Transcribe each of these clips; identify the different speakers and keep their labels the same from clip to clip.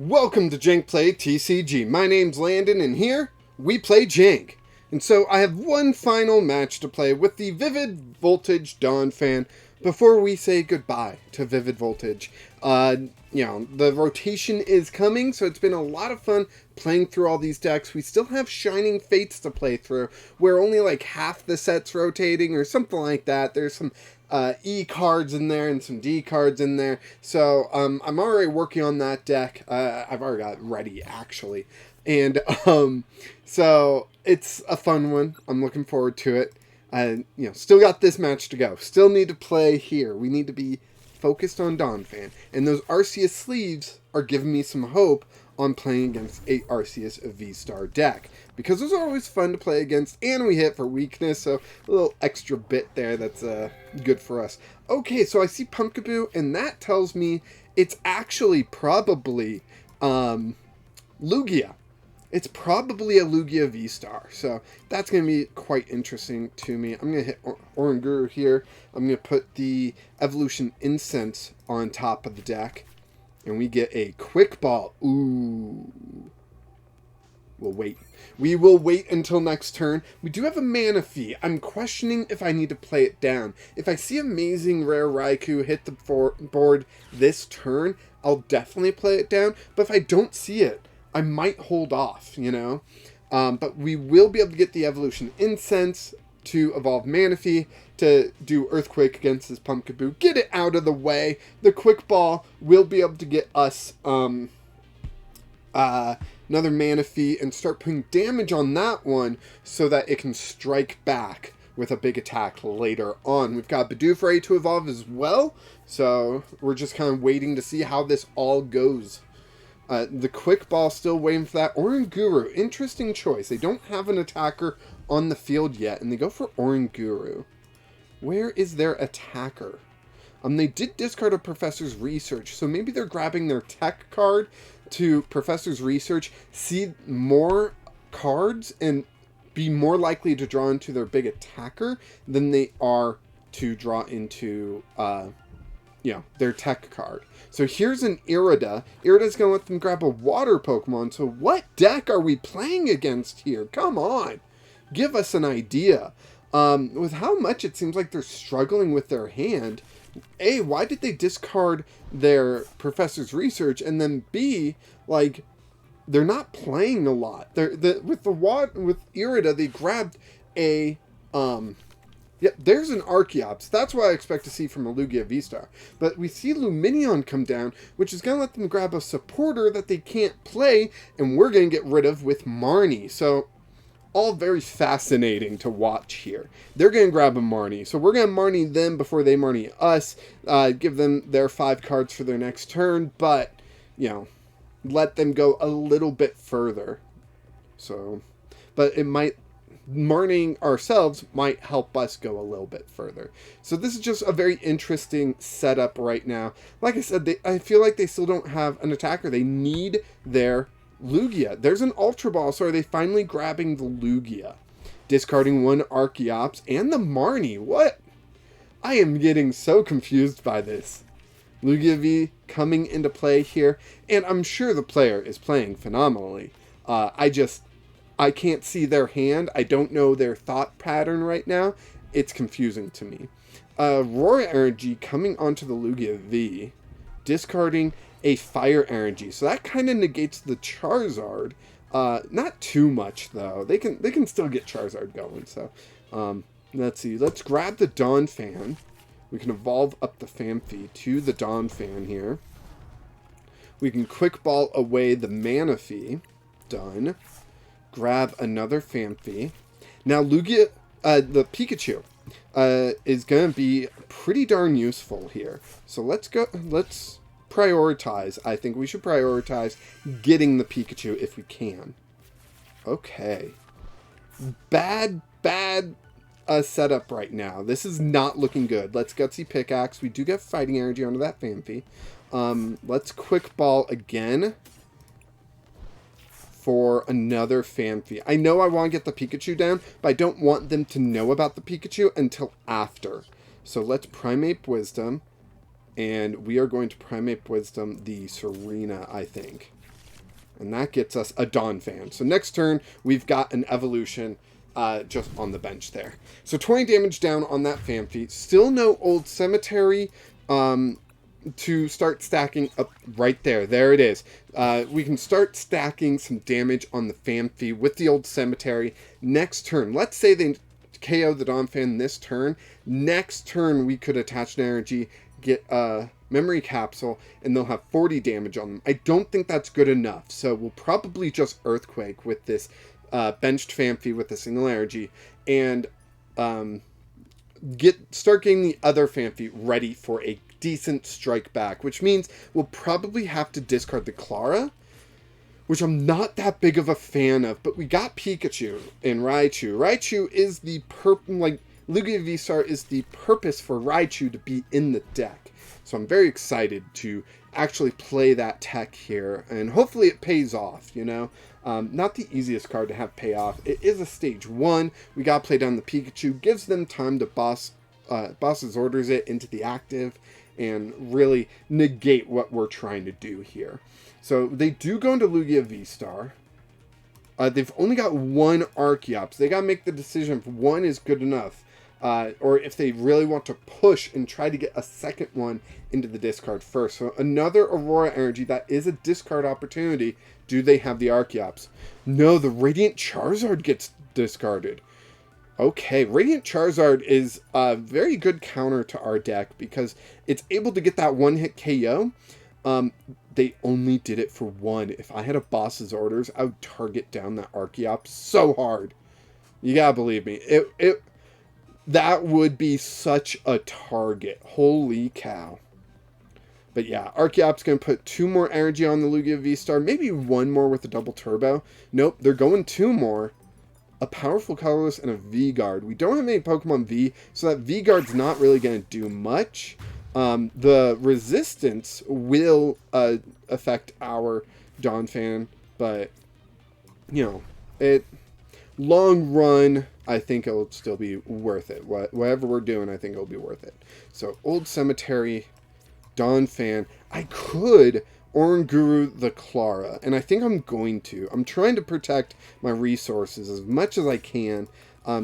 Speaker 1: Welcome to Jank Play TCG. My name's Landon, and here we play Jank. And so I have one final match to play with the Vivid Voltage Donphan before we say goodbye to Vivid Voltage. The rotation is coming, so it's been a lot of fun playing through all these decks. We still have Shining Fates to play through, where only like half the set's rotating or something like that. There's some E cards in there and some D cards in there. So I'm already working on that deck. I've already got it ready, actually. And so it's a fun one. I'm looking forward to it. Still got this match to go. Still need to play here. We need to be focused on Donphan. And those Arceus sleeves are giving me some hope on playing against a Arceus VStar deck. Because those are always fun to play against, and we hit for weakness, so a little extra bit there that's good for us. Okay, so I see Pumpkaboo, and that tells me it's actually probably Lugia. It's probably a Lugia VStar, so that's going to be quite interesting to me. I'm going to hit Oranguru here. I'm going to put the Evolution Incense on top of the deck, and we get a Quick Ball. Ooh. We'll wait. We will wait until next turn. We do have a Manaphy. I'm questioning if I need to play it down. If I see Amazing Rare Raichu hit the board this turn, I'll definitely play it down. But if I don't see it, I might hold off, But we will be able to get the Evolution Incense to evolve Manaphy to do Earthquake against this Pumpkaboo. Get it out of the way. The Quick Ball will be able to get us another Manaphy and start putting damage on that one so that it can strike back with a big attack later on. We've got Bidoof ready to evolve as well, so we're just kind of waiting to see how this all goes. The Quick Ball still waiting for that. Oranguru, interesting choice. They don't have an attacker on the field yet, and they go for Oranguru. Where is their attacker? They did discard a Professor's Research, so maybe they're grabbing their tech card to Professor's Research, see more cards, and be more likely to draw into their big attacker than they are to draw into, their tech card. So here's an Irida. Irida's going to let them grab a water Pokemon. So what deck are we playing against here? Come on. Give us an idea. With how much it seems like they're struggling with their hand, A, why did they discard their Professor's Research? And then B, they're not playing a lot. With Irida, they grabbed a, there's an Archeops. That's what I expect to see from a Lugia VStar. But we see Lumineon come down, which is going to let them grab a supporter that they can't play, and we're going to get rid of with Marnie. So, all very fascinating to watch here. They're going to grab a Marnie. So we're going to Marnie them before they Marnie us. Give them their 5 cards for their next turn. But, let them go a little bit further. So, but it might, Marnieing ourselves might help us go a little bit further. So this is just a very interesting setup right now. Like I said, I feel like they still don't have an attacker. They need their Lugia. There's an Ultra Ball, so are they finally grabbing the Lugia? Discarding one Archeops and the Marnie. What? I am getting so confused by this. Lugia V coming into play here, and I'm sure the player is playing phenomenally. I can't see their hand. I don't know their thought pattern right now. It's confusing to me. Roar Energy coming onto the Lugia V, discarding a Fire Energy. So that kind of negates the Charizard. Not too much, though. They can still get Charizard going. So, let's see. Let's grab the Donphan. We can evolve up the Phanpy to the Donphan here. We can Quick Ball away the Manaphy. Done. Grab another Phanpy. Now, Lugia, the Pikachu, is going to be pretty darn useful here. So let's go. Let's prioritize. I think we should prioritize getting the Pikachu if we can. Okay. Bad setup right now. This is not looking good. Let's Gutsy Pickaxe. We do get Fighting Energy onto that Phanpy. Let's Quick Ball again for another Phanpy. I know I want to get the Pikachu down, but I don't want them to know about the Pikachu until after. So let's Primate Wisdom. And we are going to Primate Wisdom the Serena, I think. And that gets us a Donphan. So next turn, we've got an Evolution just on the bench there. So 20 damage down on that Phanpy. Still no Old Cemetery to start stacking up right there. There it is. We can start stacking some damage on the Phanpy with the Old Cemetery. Next turn, let's say they KO the Donphan this turn. Next turn, we could attach an energy, get a Memory Capsule, and they'll have 40 damage on them. I don't think that's good enough, so we'll probably just Earthquake with this benched Phanpy with a single energy, and start getting the other Phanpy ready for a decent strike back, which means we'll probably have to discard the Klara, which I'm not that big of a fan of, but we got Pikachu and Raichu. Raichu is the Lugia VStar is the purpose for Raichu to be in the deck. So I'm very excited to actually play that tech here, and hopefully it pays off, you know? Not the easiest card to have pay off. It is a stage 1. We gotta play down the Pikachu, gives them time to boss's orders it into the active, and really negate what we're trying to do here. So they do go into Lugia VStar. They've only got one Archeops. They gotta make the decision if one is good enough. Or if they really want to push and try to get a second one into the discard first. So another Aurora energy, that is a discard opportunity. Do they have the Archeops? No, the Radiant Charizard gets discarded. Okay, Radiant Charizard is a very good counter to our deck because it's able to get that one-hit KO. They only did it for one. If I had a boss's orders, I would target down that Archeops so hard. You gotta believe me. That would be such a target. Holy cow. But yeah, Archeops going to put 2 more energy on the Lugia VStar. Maybe 1 more with a double turbo. Nope, they're going 2 more. A powerful colorless and a V-Guard. We don't have any Pokemon V, so that V-Guard's not really going to do much. The resistance will affect our Donphan, but, you know, long run, I think it'll still be worth it. Whatever we're doing, I think it'll be worth it. So, Old Cemetery, Donphan. I could Oranguru the Klara, and I think I'm going to. I'm trying to protect my resources as much as I can.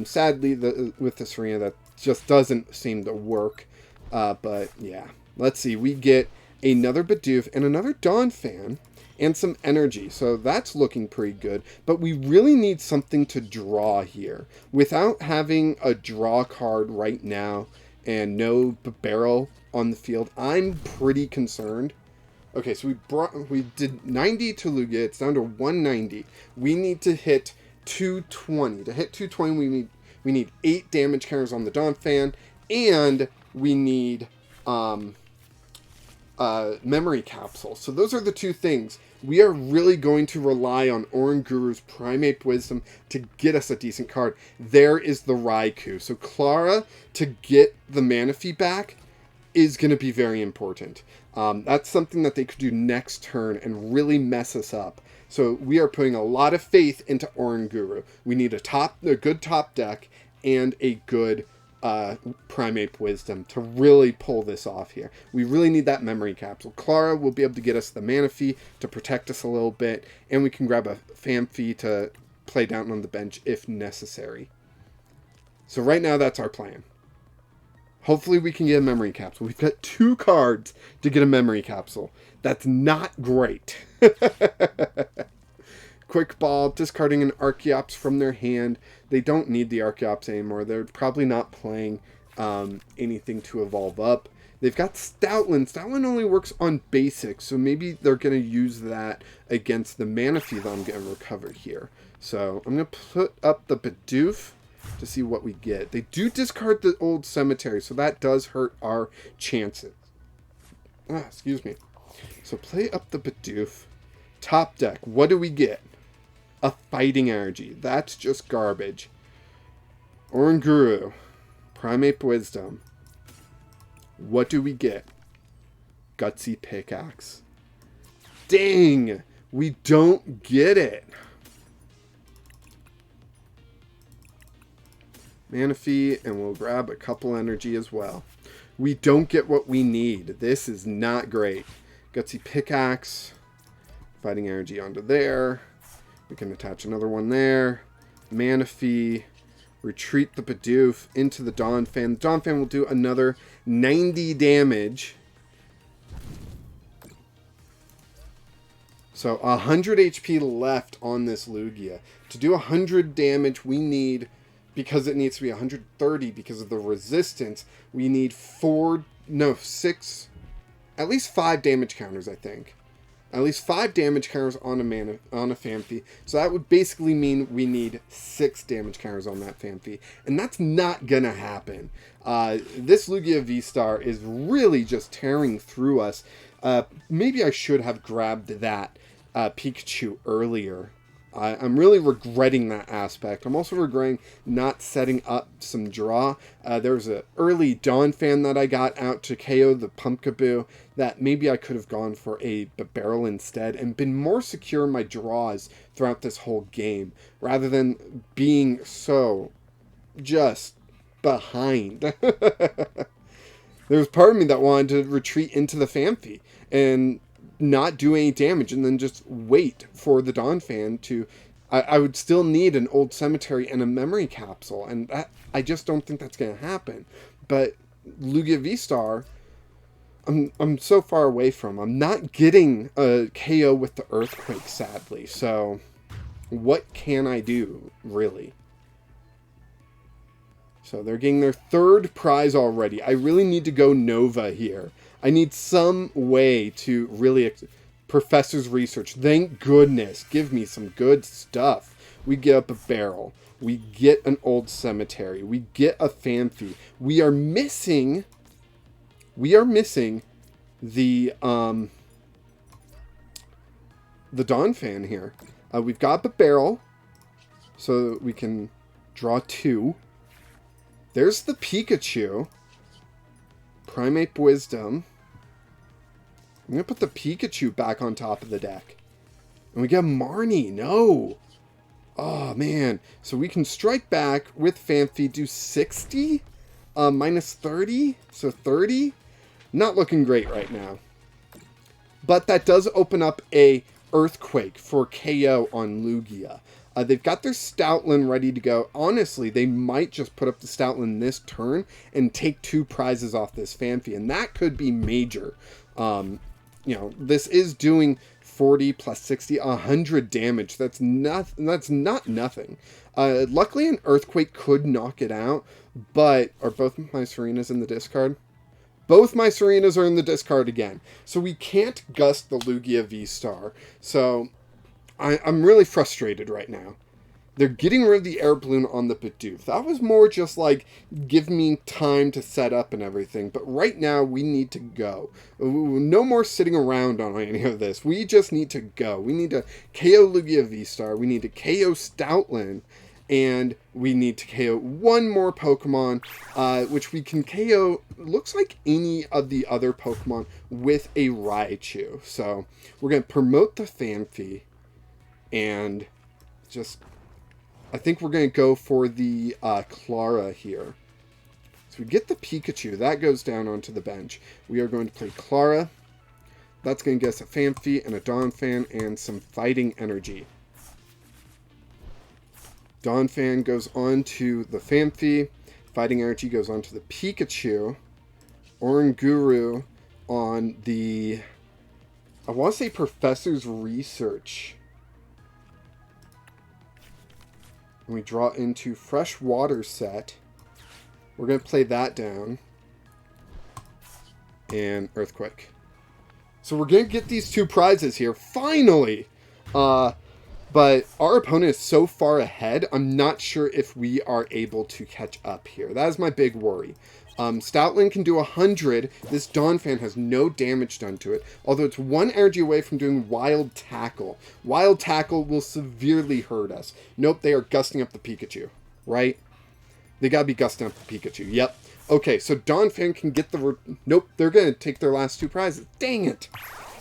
Speaker 1: Sadly, with the Serena, that just doesn't seem to work. But, yeah. Let's see. We get another Bidoof and another Donphan and some energy. So that's looking pretty good. But we really need something to draw here. Without having a draw card right now and no Bibarel on the field, I'm pretty concerned. Okay, so we did 90 to Lugia. It's down to 190. We need to hit 220. To hit 220, we need 8 damage counters on the Donphan, and we need Memory Capsule. So those are the 2 things. We are really going to rely on Oranguru's Primate Wisdom to get us a decent card. There is the Raikou. So Klara, to get the Manaphy back, is going to be very important. That's something that they could do next turn and really mess us up. So we are putting a lot of faith into Oranguru. We need a good top deck and a good Primate Wisdom to really pull this off here. We really need that Memory Capsule. Klara will be able to get us the Manaphy to protect us a little bit, and we can grab a Phanpy to play down on the bench if necessary. So right now, that's our plan. Hopefully we can get a Memory Capsule. We've got 2 cards to get a Memory Capsule. That's not great. Quick Ball, discarding an Archeops from their hand. They don't need the Archeops anymore. They're probably not playing anything to evolve up. They've got Stoutland. Stoutland only works on basics, so maybe they're going to use that against the Manaphy that I'm going to recover here. So I'm going to put up the Bidoof to see what we get. They do discard the Old Cemetery, so that does hurt our chances. Excuse me. So play up the Bidoof. Top deck, what do we get? A Fighting Energy. That's just garbage. Oranguru. Primate Wisdom. What do we get? Gutsy Pickaxe. Dang! We don't get it. Manaphy, and we'll grab a couple energy as well. We don't get what we need. This is not great. Gutsy Pickaxe. Fighting energy onto there. We can attach another one there. Manaphy. Retreat the Bidoof into the Donphan. The Donphan will do another 90 damage. So 100 HP left on this Lugia. To do 100 damage, we need, because it needs to be 130 because of the resistance, we need 6, at least 5 damage counters, I think. At least 5 damage counters on a Phanpy. So that would basically mean we need 6 damage counters on that Phanpy. And that's not gonna happen. This Lugia VStar is really just tearing through us. Maybe I should have grabbed that Pikachu earlier. I'm really regretting that aspect. I'm also regretting not setting up some draw. There was an early Donphan that I got out to KO the Pumpkaboo that maybe I could have gone for a Bibarel instead and been more secure in my draws throughout this whole game rather than being so just behind. There was part of me that wanted to retreat into the Phanpy and not do any damage and then just wait for the Donphan to... I would still need an Old Cemetery and a Memory Capsule, and I just don't think that's going to happen. But Lugia VStar, I'm so far away from. I'm not getting a KO with the Earthquake, sadly. So what can I do, really? So they're getting their 3rd prize already. I really need to go Nova here. I need some way to really... Professor's Research. Thank goodness. Give me some good stuff. We get up a barrel. We get an Old Cemetery. We get a Phanpy. We are missing the Donphan here. We've got the barrel, so we can draw 2. There's the Pikachu. Primate Wisdom. I'm going to put the Pikachu back on top of the deck. And we get Marnie. No. Oh, man. So we can strike back with Phanpy, do 60, minus 30, so 30. Not looking great right now. But that does open up a Earthquake for KO on Lugia. They've got their Stoutland ready to go. Honestly, they might just put up the Stoutland this turn and take 2 prizes off this Phanpy. And that could be major. You know, this is doing 40 plus 60, 100 damage. That's not nothing. Luckily, an Earthquake could knock it out, but are both my Serenas in the discard? Both my Serenas are in the discard again. So we can't gust the Lugia VStar. So I'm really frustrated right now. They're getting rid of the Air Balloon on the Bidoof. That was more just like, give me time to set up and everything. But right now, we need to go. No more sitting around on any of this. We just need to go. We need to KO Lugia VStar. We need to KO Stoutland. And we need to KO one more Pokemon, which we can KO, looks like any of the other Pokemon with a Raichu. So we're going to promote the Phanpy. And just... I think we're going to go for the Klara here. So we get the Pikachu. That goes down onto the bench. We are going to play Klara. That's going to get us a Phanpy and a Donphan and some fighting energy. Donphan goes on to the Phanpy. Fighting energy goes on to the Pikachu. Oranguru on the... I want to say Professor's Research. And we draw into Fresh Water Set. We're going to play that down. And Earthquake. So we're going to get these 2 prizes here. Finally! But our opponent is so far ahead, I'm not sure if we are able to catch up here. That is my big worry. Stoutland can do 100. This Donphan has no damage done to it, although it's 1 energy away from doing Wild Tackle. Wild Tackle will severely hurt us. Nope, they are gusting up the Pikachu, right? They gotta be gusting up the Pikachu. Yep. Okay, so Donphan can get the... Nope, they're gonna take their last 2 prizes. Dang it!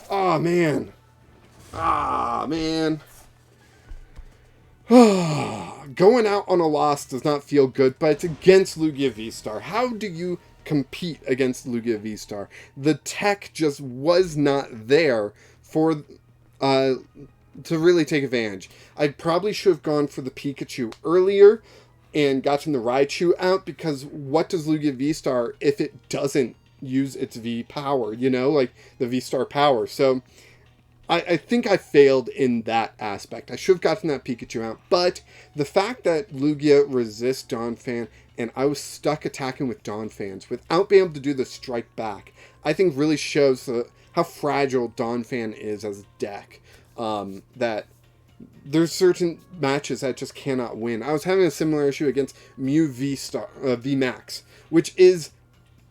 Speaker 1: Oh, man. Ah, man. Going out on a loss does not feel good, but it's against Lugia VStar. How do you compete against Lugia VStar. The tech just was not there for to really take advantage. I probably should have gone for the Pikachu earlier and gotten the Raichu out, because what does Lugia VStar if it doesn't use its V power, you know, like the VStar power? So I think I failed in that aspect. I should have gotten that Pikachu out, but the fact that Lugia resists Donphan and I was stuck attacking with Donphans without being able to do the strike back, I think really shows how fragile Donphan is as a deck. That there's certain matches that just cannot win. I was having a similar issue against Mew VMAX, which is,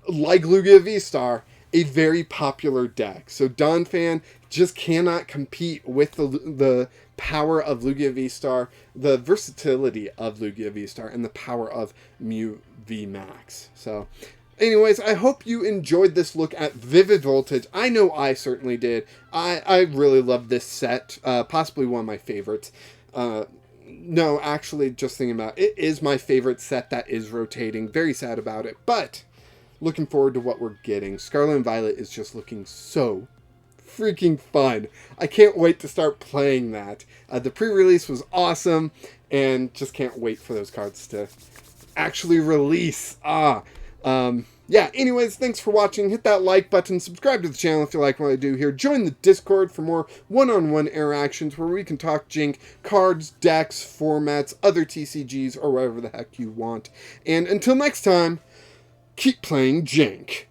Speaker 1: like Lugia VStar, a very popular deck. So Donphan just cannot compete with the power of Lugia VStar, the versatility of Lugia VStar, and the power of Mew VMAX. So anyways, I hope you enjoyed this look at Vivid Voltage. I know I certainly did. I really love this set. Possibly one of my favorites. No, actually, just thinking about it, it is my favorite set that is rotating. Very sad about it, but looking forward to what we're getting. Scarlet and Violet is just looking so freaking fun. I can't wait to start playing that. The pre-release was awesome, and just can't wait for those cards to actually release. Yeah, anyways, thanks for watching. Hit that like button, subscribe to the channel if you like what I do here. Join the Discord for more one-on-one interactions where we can talk Jank, cards, decks, formats, other TCGs, or whatever the heck you want. And until next time, keep playing Jank.